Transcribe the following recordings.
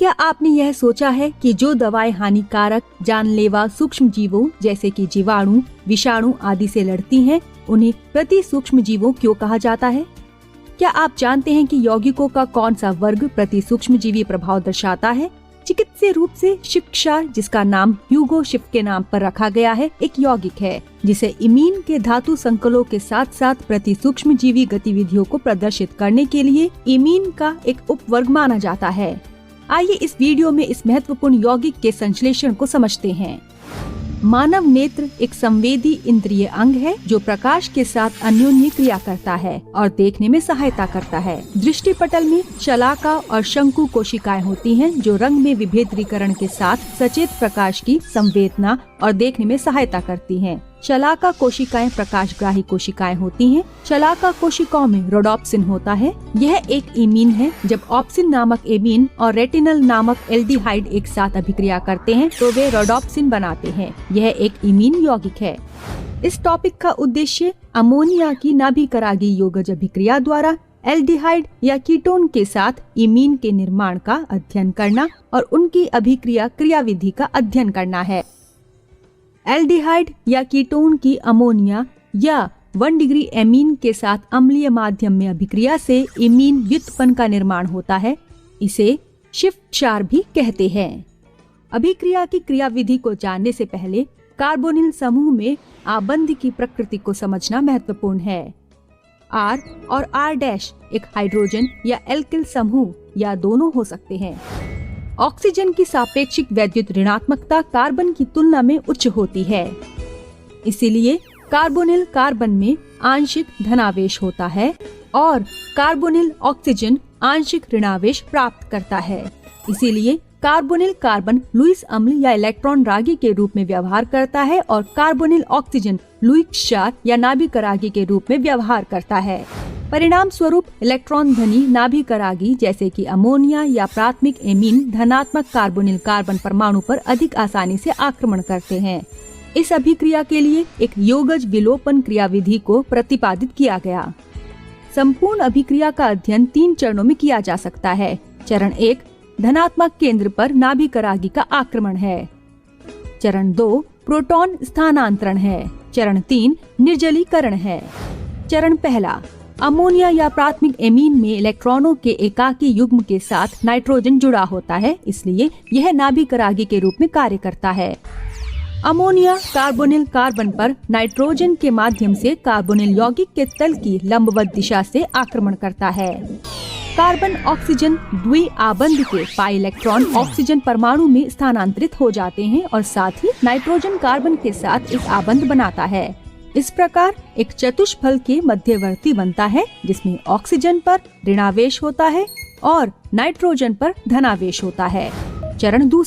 क्या आपने यह सोचा है कि जो दवाएं हानिकारक जानलेवा सूक्ष्म जीवों जैसे कि जीवाणु, विषाणु आदि से लड़ती हैं, उन्हें प्रति सूक्ष्म जीवों क्यों कहा जाता है? क्या आप जानते हैं कि यौगिकों का कौन सा वर्ग प्रति सूक्ष्म जीवी प्रभाव दर्शाता है? चिकित्सीय रूप से शिफ्क्षार, जिसका नाम ह्यूगो शिफ के नाम पर रखा गया है, एक यौगिक है जिसे इमीन के धातु संकुलों के साथ साथ प्रति सूक्ष्म जीवी गतिविधियों को प्रदर्शित करने के लिए इमीन का एक उपवर्ग माना जाता है। आइए इस वीडियो में इस महत्वपूर्ण यौगिक के संश्लेषण को समझते हैं। मानव नेत्र एक संवेदी इंद्रिय अंग है जो प्रकाश के साथ अन्योन्य क्रिया करता है और देखने में सहायता करता है। दृष्टि पटल में शलाका और शंकु कोशिकाएं होती हैं जो रंग में विभेदीकरण के साथ सचेत प्रकाश की संवेदना और देखने में सहायता करती हैं। शलाका कोशिकाएं प्रकाशग्राही कोशिकाएं होती हैं। शलाका कोशिकाओं में रोडोप्सिन होता है। यह एक इमीन है। जब ऑप्सिन नामक एमीन और रेटिनल नामक एल्डिहाइड एक साथ अभिक्रिया करते हैं तो वे रोडोप्सिन बनाते हैं। यह एक इमीन यौगिक है। इस टॉपिक का उद्देश्य अमोनिया की नाभिकरागी योगज अभिक्रिया द्वारा एल्डिहाइड या कीटोन के साथ इमीन के निर्माण का अध्ययन करना और उनकी अभिक्रिया क्रियाविधि का अध्ययन करना है। एल्डिहाइड या कीटोन की अमोनिया या 1 डिग्री एमीन के साथ अम्लीय माध्यम में अभिक्रिया से इमीन व्युत्पन्न का निर्माण होता है। इसे शिफ्क्षार भी कहते हैं। अभिक्रिया की क्रियाविधि को जानने से पहले कार्बोनिल समूह में आबंध की प्रकृति को समझना महत्वपूर्ण है। R और R' एक हाइड्रोजन या एल्किल समूह या दोनों हो सकते हैं। ऑक्सीजन की सापेक्षिक वैद्युत ऋणात्मकता कार्बन की तुलना में उच्च होती है। इसीलिए कार्बोनिल कार्बन में आंशिक धनावेश होता है और कार्बोनिल ऑक्सीजन आंशिक ऋणावेश प्राप्त करता है। इसीलिए कार्बोनिल कार्बन लुईस अम्ल या इलेक्ट्रॉन रागी के रूप में व्यवहार करता है और कार्बोनिल ऑक्सीजन लुईस क्षार या नाभिकरागी के रूप में व्यवहार करता है। परिणाम स्वरूप इलेक्ट्रॉन धनी नाभिकरागी जैसे कि अमोनिया या प्राथमिक एमीन धनात्मक कार्बोनिल कार्बन परमाणु पर अधिक आसानी से आक्रमण करते हैं। इस अभिक्रिया के लिए एक योगज विलोपन क्रियाविधि को प्रतिपादित किया गया। संपूर्ण अभिक्रिया का अध्ययन 3 चरणों में किया जा सकता है। चरण 1 धनात्मक केंद्र पर नाभिकरागी का आक्रमण है। चरण 2 प्रोटॉन स्थानांतरण है। चरण 3 निर्जलीकरण है। चरण 1 अमोनिया या प्राथमिक एमीन में इलेक्ट्रॉनों के एकाकी युग्म के साथ नाइट्रोजन जुड़ा होता है, इसलिए यह नाभिकरागी के रूप में कार्य करता है। अमोनिया कार्बोनिल कार्बन पर नाइट्रोजन के माध्यम से कार्बोनिल यौगिक के तल की लंबवत दिशा से आक्रमण करता है। कार्बन ऑक्सीजन द्विआबंध के पाई इलेक्ट्रॉन ऑक्सीजन परमाणु में स्थानांतरित हो जाते हैं और साथ ही नाइट्रोजन कार्बन के साथ इस आबंध बनाता है। इस प्रकार एक चतुष्फल के मध्यवर्ती बनता है जिसमें ऑक्सीजन पर ऋणावेश होता है और नाइट्रोजन पर धनावेश होता है। चरण 2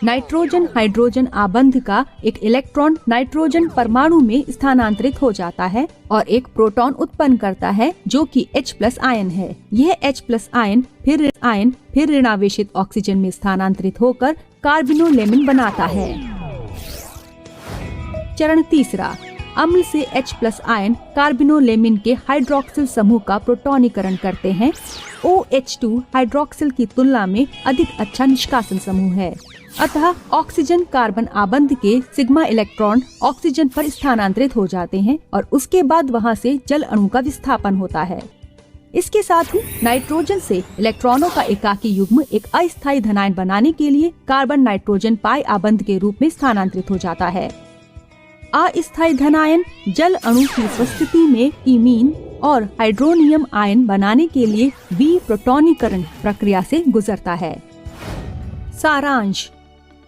नाइट्रोजन हाइड्रोजन आबंध का एक इलेक्ट्रॉन नाइट्रोजन परमाणु में स्थानांतरित हो जाता है और एक प्रोटॉन उत्पन्न करता है जो कि H+ आयन है। यह H+ आयन फिर ऋणावेशित ऑक्सीजन में स्थानांतरित होकर कार्बिनोलेमिन बनाता है। चरण 3 अम्ल से H+ आयन कार्बिनोलेमिन के हाइड्रोक्सिल समूह का प्रोटोनीकरण करते हैं। OH2 हाइड्रोक्सिल की तुलना में अधिक अच्छा निष्कासन समूह है। अतः ऑक्सीजन कार्बन आबंध के सिग्मा इलेक्ट्रॉन ऑक्सीजन पर स्थानांतरित हो जाते हैं और उसके बाद वहां से जल अणु का विस्थापन होता है। इसके साथ ही नाइट्रोजन से इलेक्ट्रॉनों का एकाकी युग्म एक अस्थायी धनायन बनाने के लिए कार्बन नाइट्रोजन पाई आबंध के रूप में स्थानांतरित हो जाता है। अस्थायी धनायन जल अणु की उपस्थिति में इमीन और हाइड्रोनियम आयन बनाने के लिए विप्रोटोनीकरण प्रक्रिया से गुजरता है। सारांश,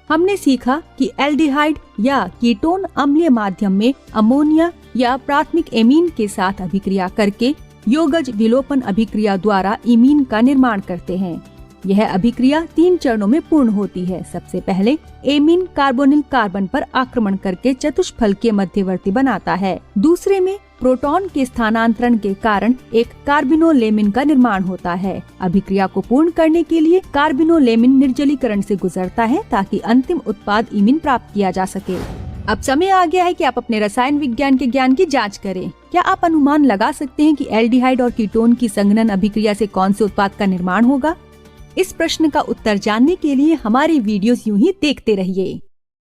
हमने सीखा कि एल्डिहाइड या कीटोन अम्लीय माध्यम में अमोनिया या प्राथमिक एमीन के साथ अभिक्रिया करके योगज विलोपन अभिक्रिया द्वारा इमीन का निर्माण करते हैं। यह अभिक्रिया 3 चरणों में पूर्ण होती है। सबसे पहले एमीन कार्बोनिल कार्बन पर आक्रमण करके चतुष्फल के मध्यवर्ती बनाता है। दूसरे में प्रोटॉन के स्थानांतरण के कारण एक कार्बिनोलेमिन का निर्माण होता है। अभिक्रिया को पूर्ण करने के लिए कार्बिनोलेमिन निर्जलीकरण से गुजरता है ताकि अंतिम उत्पाद इमीन प्राप्त किया जा सके। अब समय आ गया है कि आप अपने रसायन विज्ञान के ज्ञान की जांच करें। क्या आप अनुमान लगा सकते हैं कि एल्डिहाइड और कीटोन की संघनन अभिक्रिया से कौन से उत्पाद का निर्माण होगा? इस प्रश्न का उत्तर जानने के लिए हमारी वीडियोस यूं ही देखते रहिए।